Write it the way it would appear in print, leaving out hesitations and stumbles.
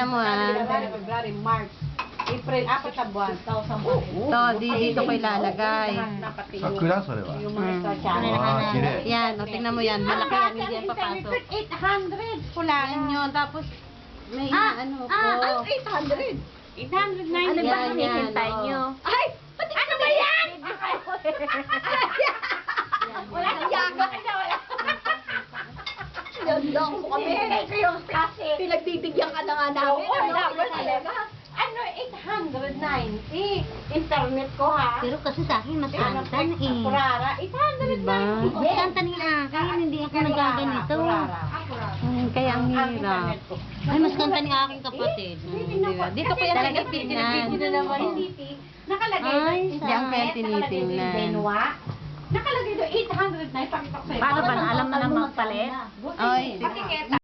tingnan mo January, February, March, April, 4 na buwan. Ito, dito ko ilalagay. 桜それは。 Yung mga Channel. ああ、綺麗。 Yan, o, tingnan mo yan. Malaki yan, hindi yan papasok. 800. Pula Yan yun, tapos may ano po. 800. 890. Ano ba ang hinihintay nyo? Ay! Ano ba yan? Wala kang yaga. Sinundok mo kami. Pinagbibigyan ka na nga namin. Ano, 890. Internet ko ha. Pero kasi sa akin, mas kantan eh. Kurara, 890. Diba? Mas kantan yung akin, hindi ako nagaganito. Kaya ang hirap. Ay, mas kantan yung aking kapatid. Diba? Dito ko yan tinitingnan. Nakalagay Ay, doon. diyan ko yan tinitingnan. Benwa. Nakalagay doon 800 na ipakita ko sa'yo. Paano ba? Alam mo na magpalit? Ay, Patiketa.